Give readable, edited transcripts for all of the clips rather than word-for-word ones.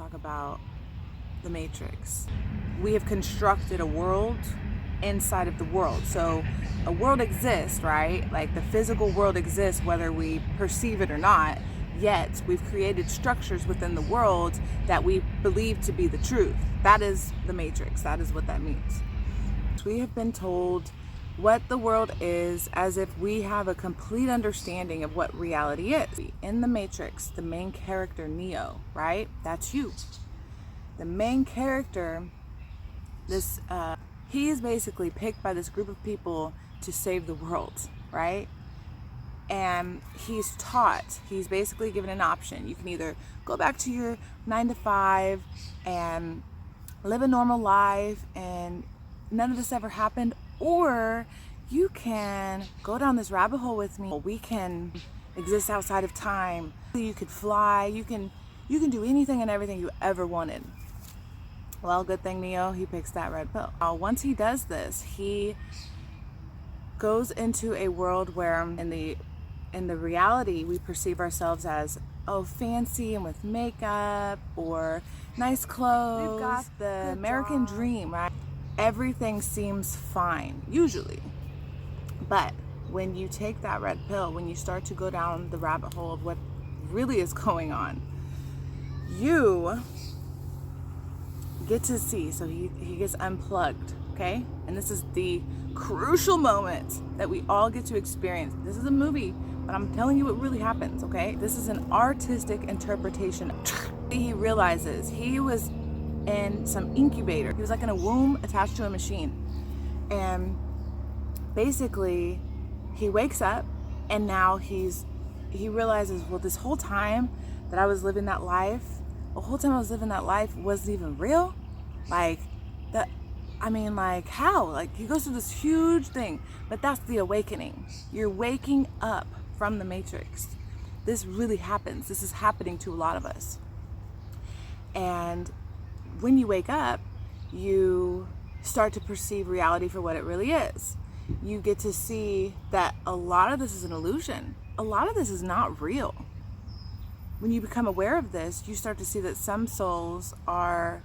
talk about the Matrix. We have constructed a world inside of the world. So a world exists, right? Like the physical world exists whether we perceive it or not, yet we've created structures within the world that we believe to be the truth. That is the Matrix. That is what that means. We have been told what the world is as if we have a complete understanding of what reality is. In the Matrix, the main character, Neo, right? That's you. The main character, he is basically picked by this group of people to save the world, right? And he's basically given an option. You can either go back to your 9 to 5 and live a normal life and none of this ever happened, or you can go down this rabbit hole with me. We can exist outside of time. You could fly, you can do anything and everything you ever wanted. Well, good thing Neo, he picks that red pill. Once he does this, he goes into a world where in the reality we perceive ourselves as fancy and with makeup or nice clothes. We've got the American dream, right? Everything seems fine, usually. But when you take that red pill, when you start to go down the rabbit hole of what really is going on, you get to see. So he gets unplugged, okay? And this is the crucial moment that we all get to experience. This is a movie, but I'm telling you what really happens, okay? This is an artistic interpretation. He realizes he was in some incubator. He was like in a womb attached to a machine. And basically he wakes up and now he realizes, well, this whole time that I was living that life, wasn't even real. How? Like, he goes through this huge thing, but that's the awakening. You're waking up from the Matrix. This really happens. This is happening to a lot of us. And when you wake up, you start to perceive reality for what it really is. You get to see that a lot of this is an illusion. A lot of this is not real. When you become aware of this, you start to see that some souls are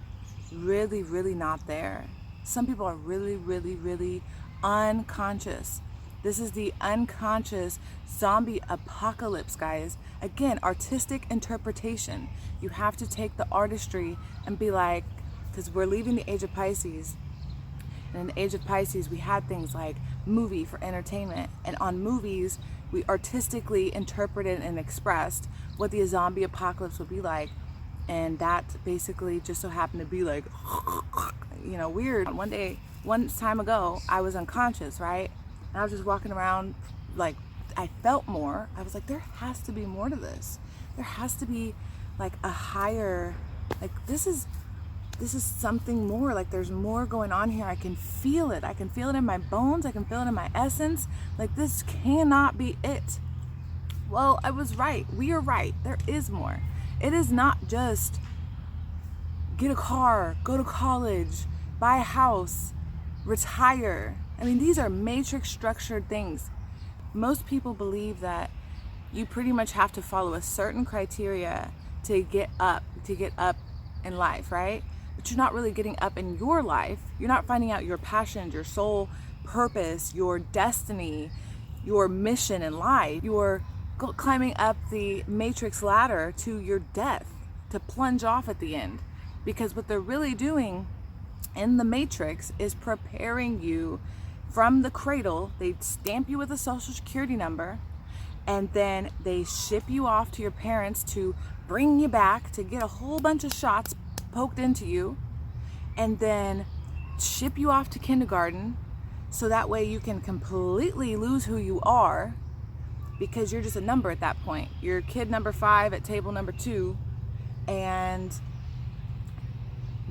really, really not there. Some people are really, really, really unconscious. This is the unconscious zombie apocalypse, guys. Again, artistic interpretation. You have to take the artistry and be like, because we're leaving the age of Pisces. And in the age of Pisces, we had things like movie for entertainment. And on movies, we artistically interpreted and expressed what the zombie apocalypse would be like. And that basically just so happened to be like, weird. One time ago, I was unconscious, right? And I was just walking around, like, I felt more. I was like, there has to be more to this. There has to be like a higher, like, this is something more. Like, there's more going on here. I can feel it. I can feel it in my bones. I can feel it in my essence. Like, this cannot be it. Well, I was right. We are right. There is more. It is not just get a car, go to college, buy a house, retire. I mean, these are matrix structured things. Most people believe that you pretty much have to follow a certain criteria to get up in life, right? But you're not really getting up in your life. You're not finding out your passions, your soul purpose, your destiny, your mission in life. You're climbing up the matrix ladder to your death, to plunge off at the end. Because what they're really doing in the Matrix is preparing you from the cradle. They stamp you with a social security number, and then they ship you off to your parents to bring you back to get a whole bunch of shots poked into you, and then ship you off to kindergarten so that way you can completely lose who you are, because you're just a number at that point. You're kid number 5 at table number 2, and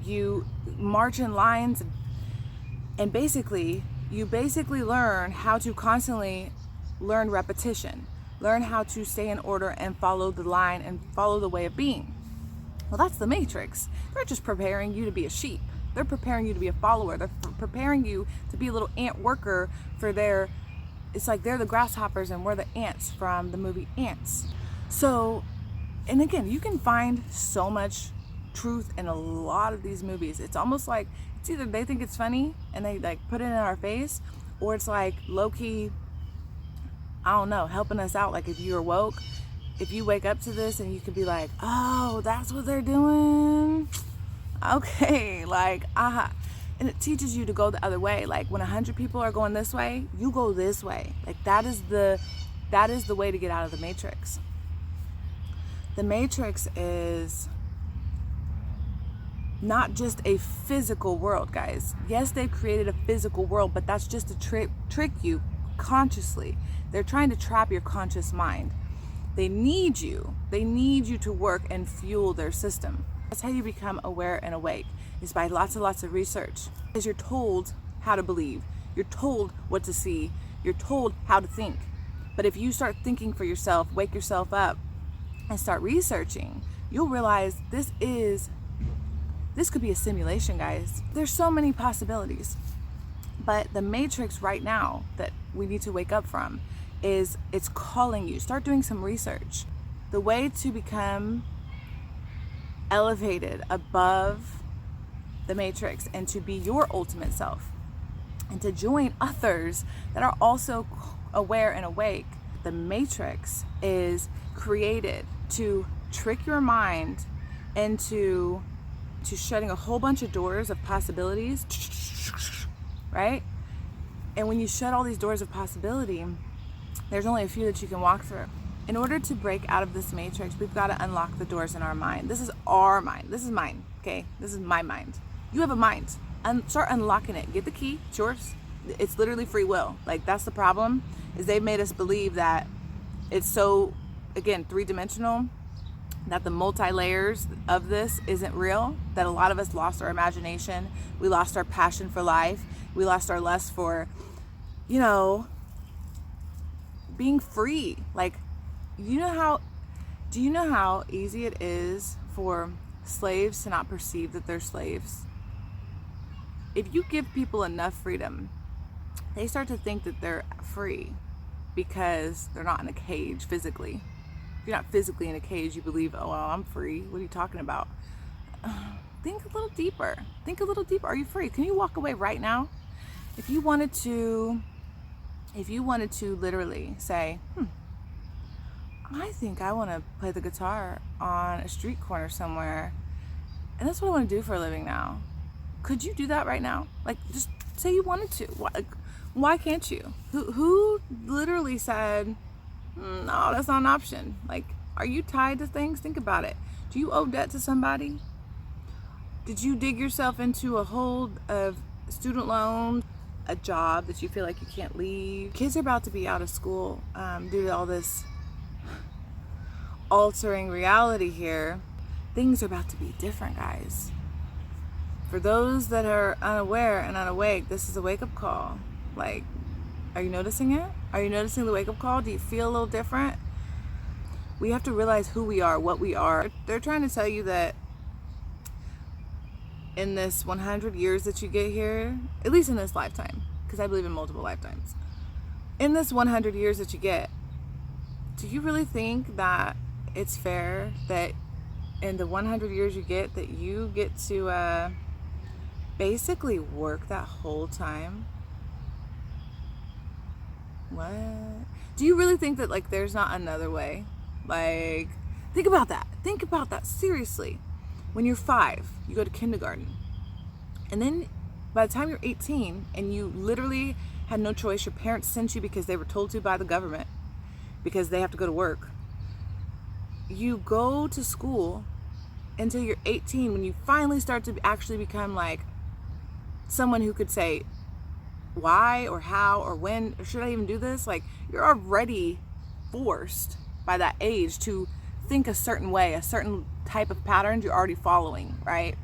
you march in lines, and you basically learn how to constantly learn repetition, learn how to stay in order and follow the line and follow the way of being. Well, that's the Matrix. They're just preparing you to be a sheep. They're preparing you to be a follower. They're preparing you to be a little ant worker for it's like they're the grasshoppers and we're the ants from the movie Ants. So, and again, you can find so much truth in a lot of these movies. It's almost like it's either they think it's funny and they like put it in our face, or it's like low-key, I don't know, helping us out. Like if you're woke, if you wake up to this and you could be like, oh, that's what they're doing, okay, like and it teaches you to go the other way. Like when 100 people are going this way, you go this way. Like that is the way to get out of the matrix. The matrix is not just a physical world, guys. Yes, they've created a physical world, but that's just to trick you consciously. They're trying to trap your conscious mind. They need you to work and fuel their system. That's how you become aware and awake, is by lots and lots of research. Because you're told how to believe, you're told what to see, you're told how to think. But if you start thinking for yourself, wake yourself up and start researching, you'll realize this could be a simulation, guys. There's so many possibilities. But the matrix right now that we need to wake up from is, it's calling you. Start doing some research. The way to become elevated above the matrix and to be your ultimate self and to join others that are also aware and awake. The matrix is created to trick your mind into shutting a whole bunch of doors of possibilities, right? And when you shut all these doors of possibility, there's only a few that you can walk through. In order to break out of this matrix, we've got to unlock the doors in our mind. This is our mind. This is mine, okay? This is my mind. You have a mind. Start unlocking it. Get the key. It's yours. It's literally free will. Like, that's the problem, is they've made us believe that it's so, again, three-dimensional, that the multi-layers of this isn't real, that a lot of us lost our imagination. We lost our passion for life. We lost our lust for, being free. Like, do you know how easy it is for slaves to not perceive that they're slaves? If you give people enough freedom, they start to think that they're free because they're not in a cage physically. If you're not physically in a cage, you believe, oh, well, I'm free. What are you talking about? Think a little deeper. Think a little deeper. Are you free? Can you walk away right now? If you wanted to literally say, I think I want to play the guitar on a street corner somewhere, and that's what I want to do for a living now. Could you do that right now? Like, just say you wanted to. Why can't you? Who literally said, no, that's not an option? Like, are you tied to things? Think about it. Do you owe debt to somebody? Did you dig yourself into a hole of student loan, a job that you feel like you can't leave? Kids are about to be out of school due to all this altering reality here. Things are about to be different, guys. For those that are unaware and unawake, this is a wake-up call. Like, are you noticing it? Are you noticing the wake-up call? Do you feel a little different? We have to realize who we are, what we are. They're trying to tell you that in this 100 years that you get here, at least in this lifetime, because I believe in multiple lifetimes, in this 100 years that you get, do you really think that it's fair that in the 100 years you get, that you get to basically work that whole time? What? Do you really think that, like, there's not another way? Like, think about that. Think about that, seriously. When you're 5, you go to kindergarten. And then by the time you're 18 and you literally had no choice, your parents sent you because they were told to by the government, because they have to go to work. You go to school until you're 18, when you finally start to actually become like someone who could say why or how or when, or should I even do this? Like, you're already forced by that age to think a certain way, a certain type of patterns you're already following, right?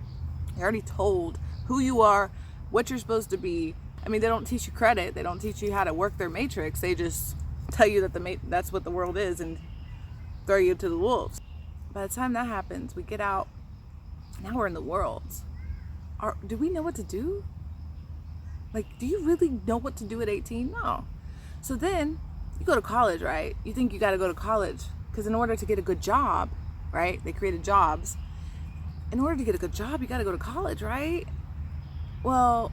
You're already told who you are, what you're supposed to be. I mean, they don't teach you credit. They don't teach you how to work their matrix. They just tell you that that's what the world is and throw you to the wolves. By the time that happens, we get out. Now we're in the world. Do we know what to do? Like, do you really know what to do at 18? No. So then you go to college, right? You think you got to go to college because in order to get a good job, right? They created jobs. in order to get a good job, you got to go to college, right? Well,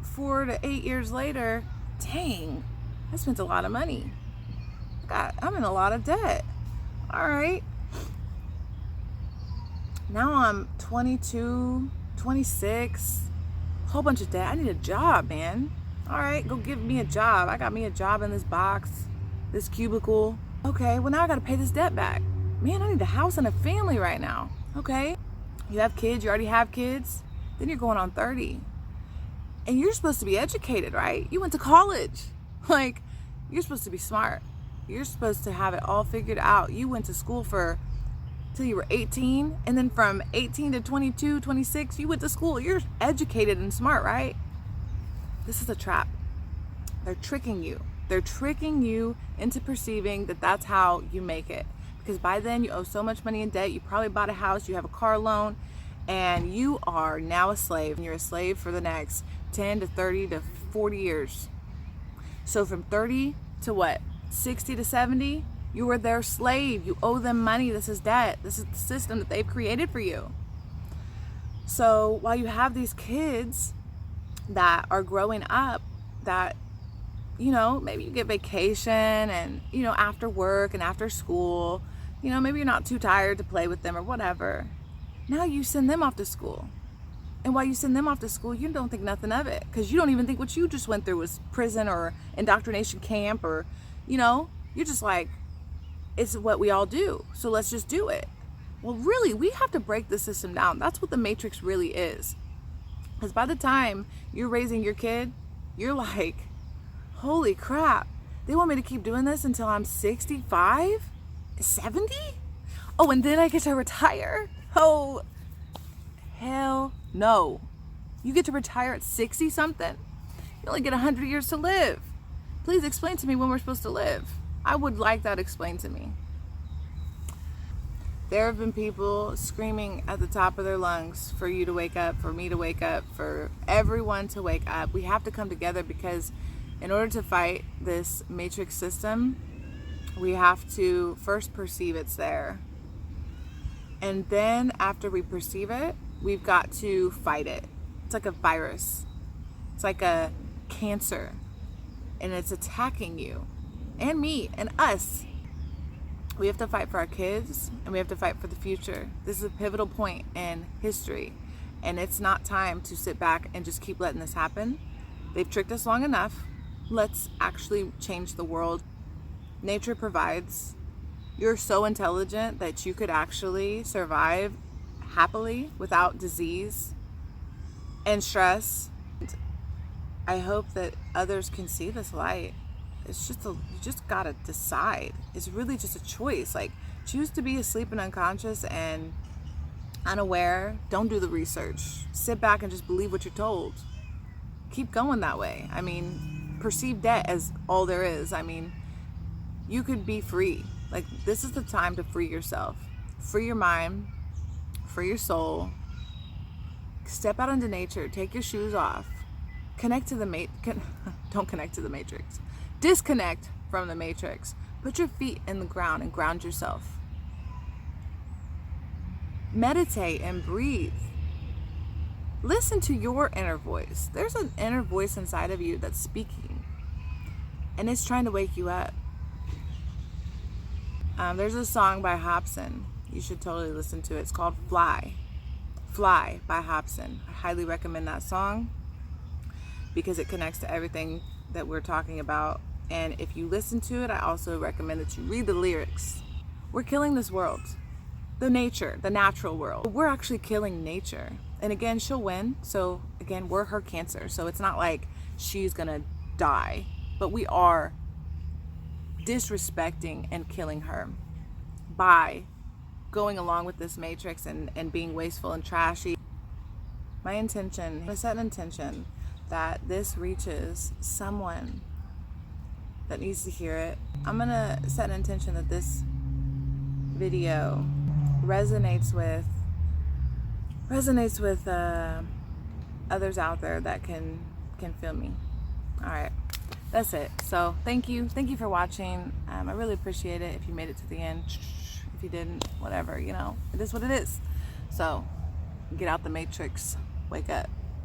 4 to 8 years later, dang, I spent a lot of money. God, I'm in a lot of debt. All right. Now I'm 22, 26, whole bunch of debt. I need a job, man. All right, go give me a job. I got me a job in this box, this cubicle. Okay, well now I got to pay this debt back. Man, I need a house and a family right now. Okay. You have kids, you already have kids, then you're going on 30. And you're supposed to be educated, right? You went to college. Like, you're supposed to be smart. You're supposed to have it all figured out. You went to school till you were 18, and then from 18 to 22, 26, you went to school. You're educated and smart, right? This is a trap. They're tricking you. They're tricking you into perceiving that that's how you make it. Because by then you owe so much money in debt, you probably bought a house, you have a car loan, and you are now a slave. And you're a slave for the next 10 to 30 to 40 years. So from 30 to what? 60 to 70, you were their slave. You owe them money. This is debt. This is the system that they've created for you. So while you have these kids that are growing up, that, you know, maybe you get vacation and, you know, after work and after school, you know, maybe you're not too tired to play with them or whatever. Now you send them off to school. And while you send them off to school, you don't think nothing of it, because you don't even think what you just went through was prison or indoctrination camp, or, you know, you're just like, it's what we all do, so let's just do it. Well, really, we have to break the system down. That's what the Matrix really is. Because by the time you're raising your kid, you're like, holy crap, they want me to keep doing this until I'm 65, 70? Oh, and then I get to retire? Oh, hell no. You get to retire at 60 something? You only get 100 years to live. Please explain to me when we're supposed to live. I would like that explained to me. There have been people screaming at the top of their lungs for you to wake up, for me to wake up, for everyone to wake up. We have to come together, because in order to fight this matrix system, we have to first perceive it's there. And then after we perceive it, we've got to fight it. It's like a virus. It's like a cancer. And it's attacking you and me and us. We have to fight for our kids, and we have to fight for the future. This is a pivotal point in history, and it's not time to sit back and just keep letting this happen. They've tricked us long enough. Let's actually change the world. Nature provides. You're so intelligent that you could actually survive happily without disease and stress. I hope that others can see this light. It's just you just gotta decide. It's really just a choice. Like, choose to be asleep and unconscious and unaware. Don't do the research. Sit back and just believe what you're told. Keep going that way. I mean, perceive debt as all there is. I mean, you could be free. Like, this is the time to free yourself. Free your mind. Free your soul. Step out into nature. Take your shoes off. Connect to the don't connect to the matrix. Disconnect from the matrix. Put your feet in the ground and ground yourself. Meditate and breathe. Listen to your inner voice. There's an inner voice inside of you that's speaking, and it's trying to wake you up. There's a song by Hobson. You should totally listen to it. It's called Fly. Fly by Hobson. I highly recommend that song, because it connects to everything that we're talking about. And if you listen to it, I also recommend that you read the lyrics. We're killing this world, the natural world. We're actually killing nature. And again, she'll win. So again, we're her cancer. So it's not like she's gonna die, but we are disrespecting and killing her by going along with this matrix and being wasteful and trashy. My intention, I set an intention that this reaches someone that needs to hear it. I'm gonna set an intention that this video resonates with others out there that can feel me. All right, that's it. So thank you for watching. I really appreciate it. If you made it to the end, if you didn't, whatever, you know, it is what it is. So get out the matrix, wake up.